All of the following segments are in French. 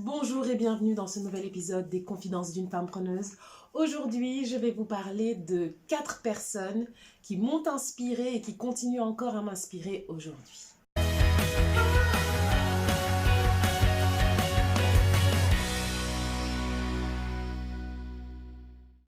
Bonjour et bienvenue dans ce nouvel épisode des Confidences d'une femme preneuse. Aujourd'hui, je vais vous parler de 4 personnes qui m'ont inspirée et qui continuent encore à m'inspirer aujourd'hui.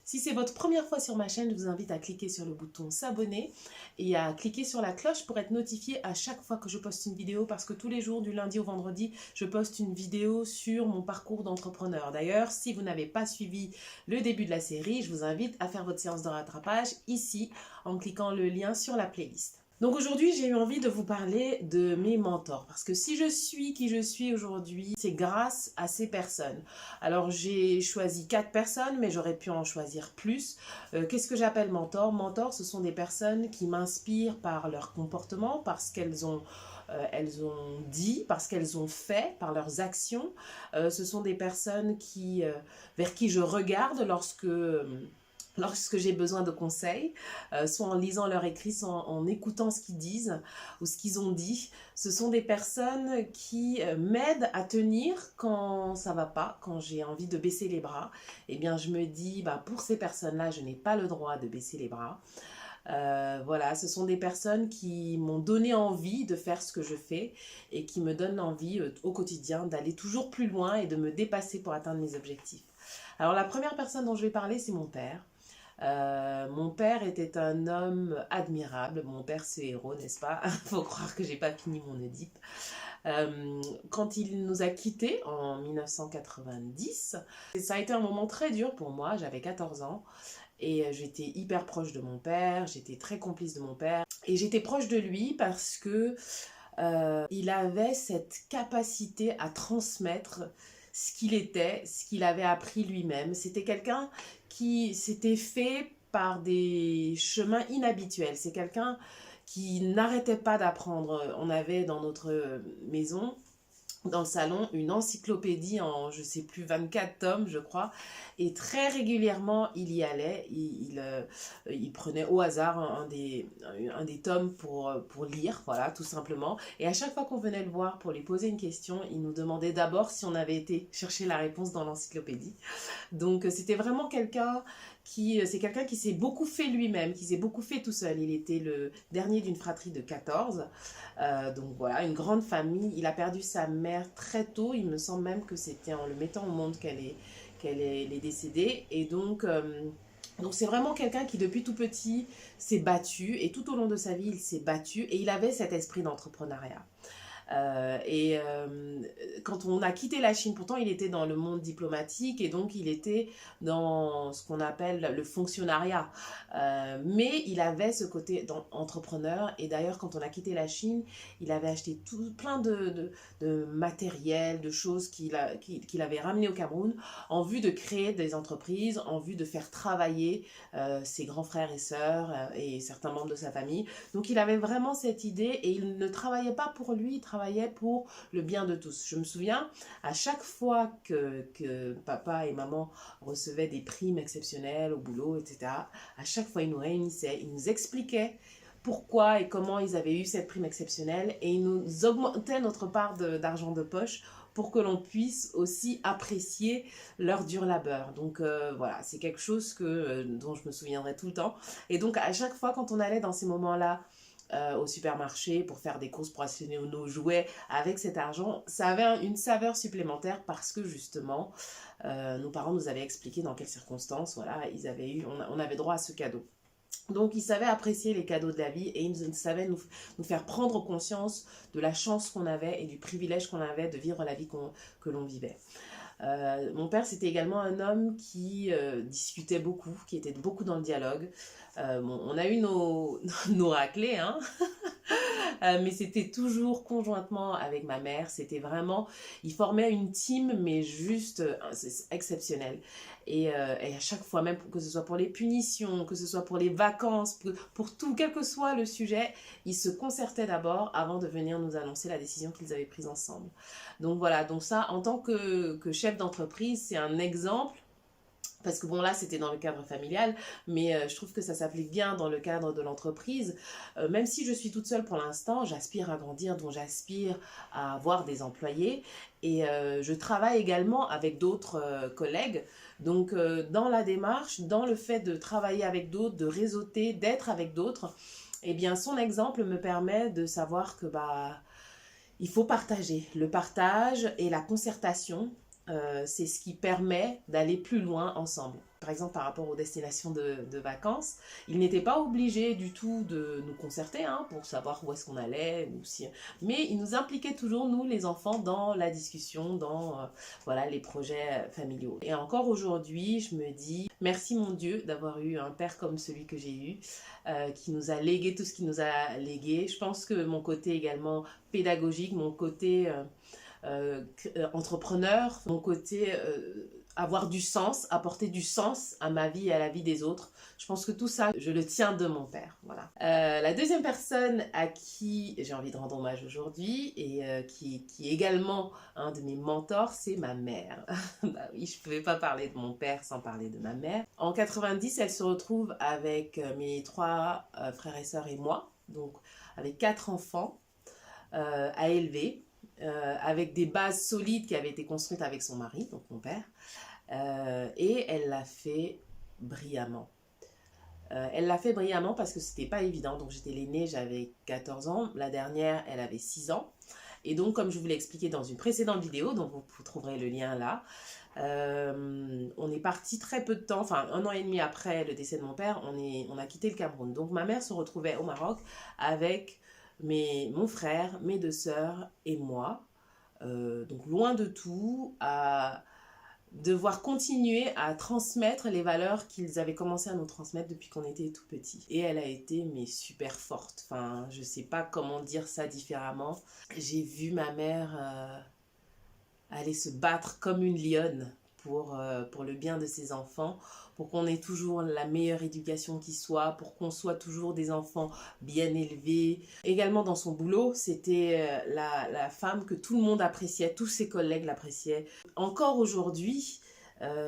Si c'est votre première fois sur ma chaîne, je vous invite à cliquer sur le bouton s'abonner et à cliquer sur la cloche pour être notifié à chaque fois que je poste une vidéo parce que tous les jours, du lundi au vendredi, je poste une vidéo sur mon parcours d'entrepreneur. D'ailleurs, si vous n'avez pas suivi le début de la série, je vous invite à faire votre séance de rattrapage ici en cliquant le lien sur la playlist. Donc aujourd'hui, j'ai eu envie de vous parler de mes mentors parce que si je suis qui je suis aujourd'hui, c'est grâce à ces personnes. Alors j'ai choisi 4 personnes, mais j'aurais pu en choisir plus. Qu'est-ce que j'appelle mentor? Mentor, ce sont des personnes qui m'inspirent par leur comportement, parce qu'elles ont dit, parce qu'elles ont fait, par leurs actions. Ce sont des personnes vers qui je regarde lorsque j'ai besoin de conseils, soit en lisant leurs écrits, soit en écoutant ce qu'ils disent ou ce qu'ils ont dit. Ce sont des personnes qui m'aident à tenir quand ça va pas, quand j'ai envie de baisser les bras. Eh bien, je me dis, pour ces personnes-là, je n'ai pas le droit de baisser les bras. Voilà, ce sont des personnes qui m'ont donné envie de faire ce que je fais et qui me donnent envie au quotidien d'aller toujours plus loin et de me dépasser pour atteindre mes objectifs. Alors, la première personne dont je vais parler, c'est mon père. Mon père était un homme admirable. Mon père, c'est héros, n'est-ce pas? Faut croire que j'ai pas fini mon Oedipe. Quand il nous a quittés en 1990, ça a été un moment très dur pour moi. J'avais 14 ans et j'étais hyper proche de mon père. J'étais très complice de mon père et j'étais proche de lui parce que il avait cette capacité à transmettre ce qu'il était, ce qu'il avait appris lui-même. C'était quelqu'un qui s'était fait par des chemins inhabituels. C'est quelqu'un qui n'arrêtait pas d'apprendre. On avait dans notre maison, dans le salon, une encyclopédie en, je sais plus, 24 tomes, je crois. Et très régulièrement, il y allait. Il prenait au hasard un des tomes pour lire, voilà, tout simplement. Et à chaque fois qu'on venait le voir pour lui poser une question, il nous demandait d'abord si on avait été chercher la réponse dans l'encyclopédie. Donc, c'était vraiment c'est quelqu'un qui s'est beaucoup fait lui-même, qui s'est beaucoup fait tout seul. Il était le dernier d'une fratrie de 14. Donc voilà, une grande famille. Il a perdu sa mère très tôt. Il me semble même que c'était en le mettant au monde qu'elle est décédée. Et donc c'est vraiment quelqu'un qui depuis tout petit s'est battu. Et tout au long de sa vie, il s'est battu. Et il avait cet esprit d'entrepreneuriat. Quand on a quitté la Chine, pourtant il était dans le monde diplomatique et donc il était dans ce qu'on appelle le fonctionnariat. Mais il avait ce côté entrepreneur et d'ailleurs quand on a quitté la Chine, il avait acheté plein de matériel, de choses qu'il avait ramené au Cameroun en vue de créer des entreprises, en vue de faire travailler ses grands frères et sœurs et certains membres de sa famille. Donc il avait vraiment cette idée et il ne travaillait pas pour lui, il travaillait pour le bien de tous. Je me souviens, à chaque fois que papa et maman recevaient des primes exceptionnelles au boulot, etc., à chaque fois, ils nous réunissaient, ils nous expliquaient pourquoi et comment ils avaient eu cette prime exceptionnelle et ils nous augmentaient notre part d'argent de poche pour que l'on puisse aussi apprécier leur dur labeur. Donc voilà, c'est quelque chose dont je me souviendrai tout le temps. Et donc à chaque fois quand on allait dans ces moments-là, au supermarché pour faire des courses, pour acheter nos jouets avec cet argent, ça avait une saveur supplémentaire parce que justement nos parents nous avaient expliqué dans quelles circonstances voilà, on avait droit à ce cadeau. Donc, ils savaient apprécier les cadeaux de la vie et ils savaient nous faire prendre conscience de la chance qu'on avait et du privilège qu'on avait de vivre la vie que l'on vivait. Mon père, c'était également un homme qui discutait beaucoup, qui était beaucoup dans le dialogue. On a eu nos raclés, hein. Mais c'était toujours conjointement avec ma mère. C'était vraiment, ils formaient une team, mais juste c'est exceptionnel. Et à chaque fois, même que ce soit pour les punitions, que ce soit pour les vacances, pour tout, quel que soit le sujet, ils se concertaient d'abord avant de venir nous annoncer la décision qu'ils avaient prise ensemble. Donc voilà, donc ça, en tant que chef d'entreprise, c'est un exemple Parce que bon, là, c'était dans le cadre familial, mais je trouve que ça s'applique bien dans le cadre de l'entreprise. Même si je suis toute seule pour l'instant, j'aspire à grandir, donc j'aspire à avoir des employés. Et je travaille également avec d'autres collègues. Donc, dans la démarche, dans le fait de travailler avec d'autres, de réseauter, d'être avec d'autres, eh bien, son exemple me permet de savoir que il faut partager. Le partage et la concertation, c'est ce qui permet d'aller plus loin ensemble. Par exemple, par rapport aux destinations de vacances, ils n'étaient pas obligés du tout de nous concerter pour savoir où est-ce qu'on allait, mais ils nous impliquaient toujours, nous les enfants, dans la discussion, dans voilà, les projets familiaux. Et encore aujourd'hui, je me dis, merci mon Dieu d'avoir eu un père comme celui que j'ai eu, qui nous a légué tout ce qu'il nous a légué. Je pense que mon côté également pédagogique, mon côté entrepreneur, mon côté avoir du sens, apporter du sens à ma vie et à la vie des autres. Je pense que tout ça, je le tiens de mon père. Voilà. La deuxième personne à qui j'ai envie de rendre hommage aujourd'hui et qui est également un de mes mentors, c'est ma mère. Bah oui, je ne pouvais pas parler de mon père sans parler de ma mère. En 90, elle se retrouve avec mes 3 frères et sœurs et moi, donc avec 4 enfants à élever. Avec des bases solides qui avaient été construites avec son mari, donc mon père, et elle l'a fait brillamment. Elle l'a fait brillamment parce que c'était pas évident. Donc j'étais l'aînée, j'avais 14 ans, la dernière, elle avait 6 ans. Et donc, comme je vous l'ai expliqué dans une précédente vidéo, donc vous trouverez le lien là, on est parti très peu de temps, enfin 1 an et demi après le décès de mon père, on a quitté le Cameroun. Donc ma mère se retrouvait au Maroc avec mon frère, mes 2 sœurs et moi, donc loin de tout, à devoir continuer à transmettre les valeurs qu'ils avaient commencé à nous transmettre depuis qu'on était tout petit. Et elle a été super forte, enfin je sais pas comment dire ça différemment. J'ai vu ma mère aller se battre comme une lionne pour le bien de ses enfants, pour qu'on ait toujours la meilleure éducation qui soit, pour qu'on soit toujours des enfants bien élevés. Également dans son boulot, c'était la femme que tout le monde appréciait, tous ses collègues l'appréciaient. Encore aujourd'hui,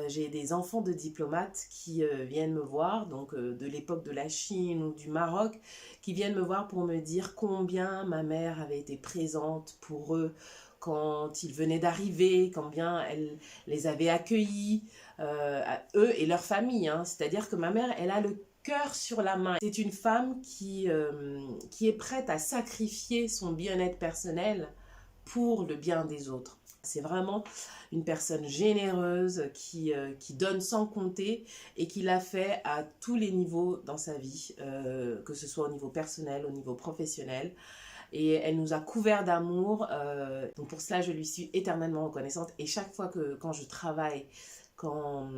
j'ai des enfants de diplomates qui viennent me voir, donc de l'époque de la Chine ou du Maroc, qui viennent me voir pour me dire combien ma mère avait été présente pour eux, quand ils venaient d'arriver, combien elle les avait accueillis, eux et leur famille. C'est-à-dire que ma mère, elle a le cœur sur la main. C'est une femme qui est prête à sacrifier son bien-être personnel pour le bien des autres. C'est vraiment une personne généreuse qui donne sans compter et qui l'a fait à tous les niveaux dans sa vie, que ce soit au niveau personnel, au niveau professionnel. Et elle nous a couverts d'amour, donc pour cela je lui suis éternellement reconnaissante. Et chaque fois quand je travaille, quand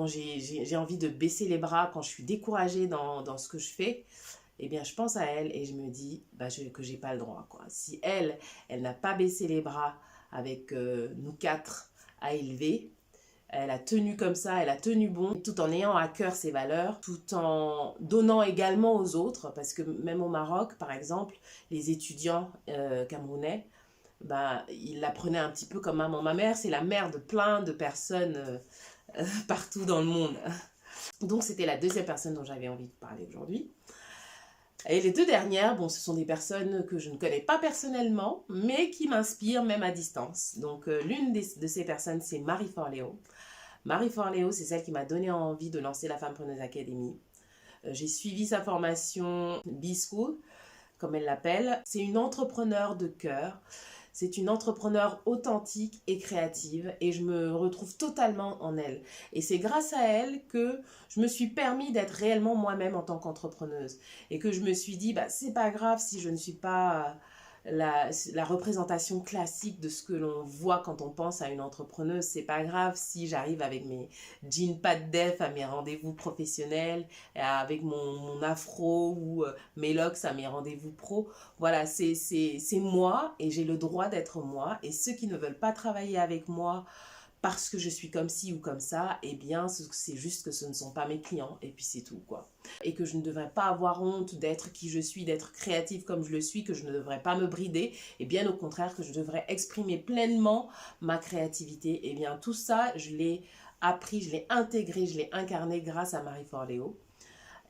j'ai envie de baisser les bras, quand je suis découragée dans ce que je fais, eh bien je pense à elle et je me dis que j'ai pas le droit, quoi. Si elle n'a pas baissé les bras avec nous 4 à élever, elle a tenu comme ça, elle a tenu bon, tout en ayant à cœur ses valeurs, tout en donnant également aux autres, parce que même au Maroc, par exemple, les étudiants camerounais, ils la prenaient un petit peu comme maman. Ma mère, c'est la mère de plein de personnes partout dans le monde. Donc c'était la deuxième personne dont j'avais envie de parler aujourd'hui. Et les 2 dernières, ce sont des personnes que je ne connais pas personnellement, mais qui m'inspirent même à distance. Donc l'une de ces personnes, c'est Marie Forleo. Marie Forleo, c'est celle qui m'a donné envie de lancer la Fempreneuse Academy. J'ai suivi sa formation B-School, comme elle l'appelle. C'est une entrepreneure de cœur. C'est une entrepreneure authentique et créative et je me retrouve totalement en elle. Et c'est grâce à elle que je me suis permis d'être réellement moi-même en tant qu'entrepreneuse. Et que je me suis dit, c'est pas grave si je ne suis pas la représentation classique de ce que l'on voit quand on pense à une entrepreneuse. C'est pas grave si j'arrive avec mes jeans pas de def à mes rendez-vous professionnels, avec mon afro ou mes locks à mes rendez-vous pro. Voilà, c'est moi et j'ai le droit d'être moi. Et ceux qui ne veulent pas travailler avec moi parce que je suis comme ci ou comme ça, eh bien, c'est juste que ce ne sont pas mes clients, et puis c'est tout, quoi. Et que je ne devrais pas avoir honte d'être qui je suis, d'être créative comme je le suis, que je ne devrais pas me brider, et bien au contraire, que je devrais exprimer pleinement ma créativité. Et bien, tout ça, je l'ai appris, je l'ai intégré, je l'ai incarné grâce à Marie Forleo.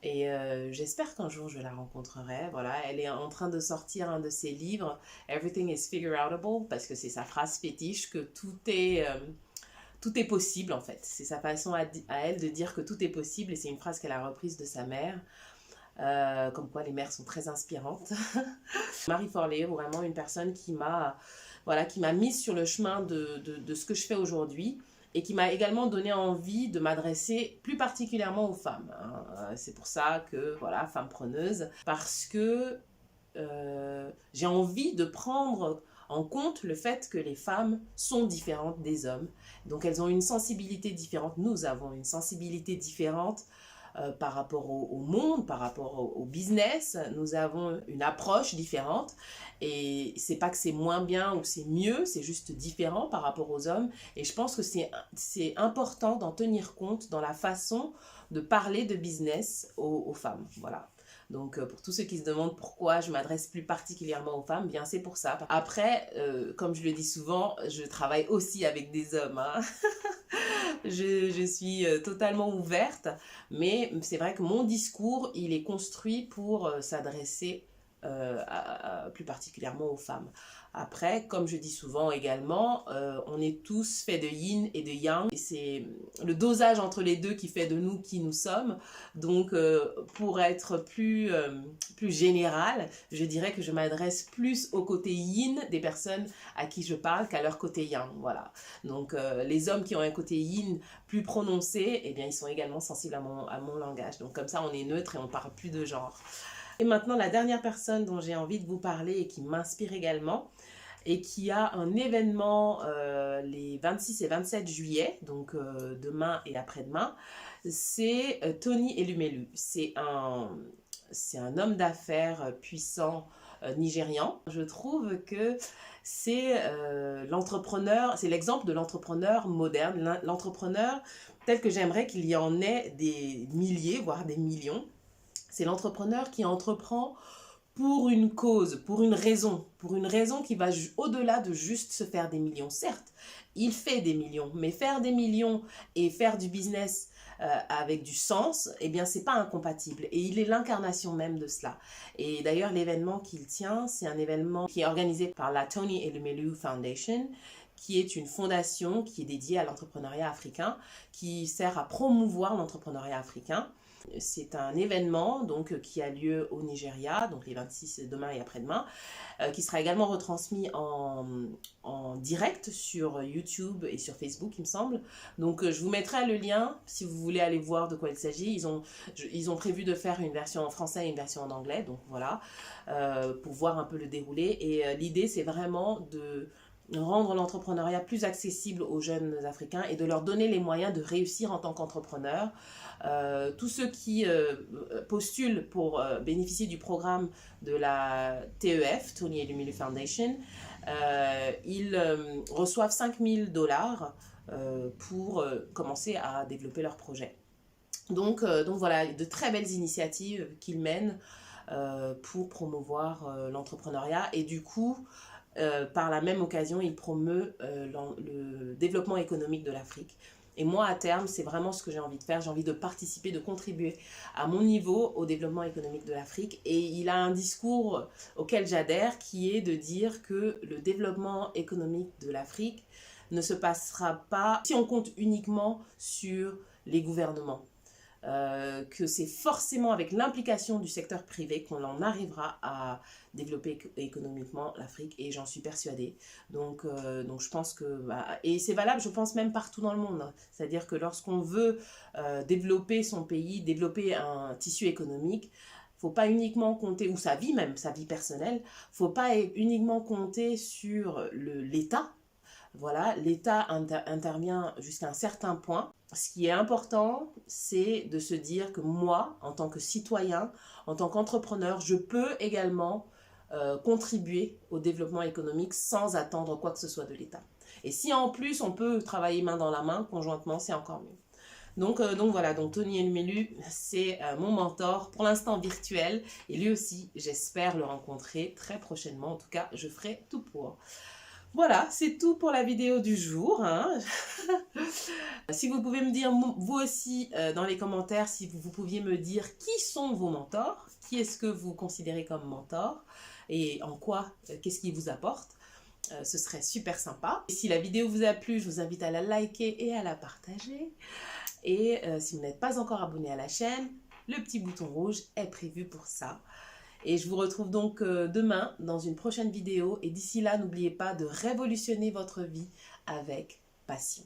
Et j'espère qu'un jour je la rencontrerai. Voilà, elle est en train de sortir un de ses livres, Everything is figure outable, parce que c'est sa phrase fétiche que tout est possible en fait. C'est sa façon à elle de dire que tout est possible et c'est une phrase qu'elle a reprise de sa mère. Comme quoi les mères sont très inspirantes. Marie Forleo, vraiment une personne qui m'a mise sur le chemin de ce que je fais aujourd'hui et qui m'a également donné envie de m'adresser plus particulièrement aux femmes. Hein. C'est pour ça que, voilà, femme preneuse, parce que j'ai envie de prendre en compte le fait que les femmes sont différentes des hommes. Donc elles ont une sensibilité différente, nous avons une sensibilité différente par rapport au monde, par rapport au business, nous avons une approche différente et c'est pas que c'est moins bien ou c'est mieux, c'est juste différent par rapport aux hommes et je pense que c'est important d'en tenir compte dans la façon de parler de business aux femmes, voilà. Donc pour tous ceux qui se demandent pourquoi je m'adresse plus particulièrement aux femmes, bien c'est pour ça. Après, comme je le dis souvent, je travaille aussi avec des hommes. Hein. Je suis totalement ouverte, mais c'est vrai que mon discours, il est construit pour s'adresser plus particulièrement aux femmes. Après, comme je dis souvent également, on est tous faits de yin et de yang. Et c'est le dosage entre les deux qui fait de nous qui nous sommes. Donc, pour être plus général, je dirais que je m'adresse plus au côté yin des personnes à qui je parle qu'à leur côté yang. Voilà. Donc, les hommes qui ont un côté yin plus prononcé, eh bien, ils sont également sensibles à mon langage. Donc, comme ça, on est neutre et on ne parle plus de genre. Et maintenant, la dernière personne dont j'ai envie de vous parler et qui m'inspire également, et qui a un événement les 26 et 27 juillet, donc demain et après-demain, c'est Tony Elumelu. C'est un homme d'affaires puissant nigérian. Je trouve que c'est l'entrepreneur, c'est l'exemple de l'entrepreneur moderne, l'entrepreneur tel que j'aimerais qu'il y en ait des milliers, voire des millions. C'est l'entrepreneur qui entreprend pour une cause, pour une raison qui va au-delà de juste se faire des millions. Certes, il fait des millions, mais faire des millions et faire du business avec du sens, eh bien, c'est pas incompatible. Et il est l'incarnation même de cela. Et d'ailleurs, l'événement qu'il tient, c'est un événement qui est organisé par la Tony Elumelu Foundation, qui est une fondation qui est dédiée à l'entrepreneuriat africain, qui sert à promouvoir l'entrepreneuriat africain. C'est un événement donc, qui a lieu au Nigeria, donc les 26 demain et après-demain, qui sera également retransmis en direct sur YouTube et sur Facebook, il me semble. Donc je vous mettrai le lien si vous voulez aller voir de quoi il s'agit. Ils ont prévu de faire une version en français et une version en anglais, donc voilà, pour voir un peu le déroulé. Et l'idée, c'est vraiment de rendre l'entrepreneuriat plus accessible aux jeunes Africains et de leur donner les moyens de réussir en tant qu'entrepreneurs. Tous ceux qui postulent pour bénéficier du programme de la TEF, Tony Elumelu Foundation, ils reçoivent $5 000 pour commencer à développer leur projet. Donc voilà, de très belles initiatives qu'ils mènent pour promouvoir l'entrepreneuriat et du coup, par la même occasion, il promeut le développement économique de l'Afrique. Et moi, à terme, c'est vraiment ce que j'ai envie de faire. J'ai envie de participer, de contribuer à mon niveau au développement économique de l'Afrique. Et il a un discours auquel j'adhère qui est de dire que le développement économique de l'Afrique ne se passera pas si on compte uniquement sur les gouvernements. Que c'est forcément avec l'implication du secteur privé qu'on en arrivera à développer économiquement l'Afrique et j'en suis persuadée. Donc je pense que... et c'est valable, je pense, même partout dans le monde. C'est-à-dire que lorsqu'on veut développer son pays, développer un tissu économique, faut pas uniquement compter, ou sa vie même, sa vie personnelle, faut pas uniquement compter sur l'État. Voilà, l'État intervient jusqu'à un certain point. Ce qui est important, c'est de se dire que moi, en tant que citoyen, en tant qu'entrepreneur, je peux également contribuer au développement économique sans attendre quoi que ce soit de l'État. Et si en plus on peut travailler main dans la main, conjointement, c'est encore mieux. Donc voilà, donc Tony Elumelu, c'est mon mentor, pour l'instant virtuel, et lui aussi, j'espère le rencontrer très prochainement. En tout cas, je ferai tout pour. Voilà, c'est tout pour la vidéo du jour. Hein. Si vous pouvez me dire, vous aussi, dans les commentaires, si vous pouviez me dire qui sont vos mentors, qui est-ce que vous considérez comme mentor et en quoi, qu'est-ce qui vous apporte, ce serait super sympa. Et si la vidéo vous a plu, je vous invite à la liker et à la partager. Et si vous n'êtes pas encore abonné à la chaîne, le petit bouton rouge est prévu pour ça. Et je vous retrouve donc demain dans une prochaine vidéo. Et d'ici là, n'oubliez pas de révolutionner votre vie avec passion.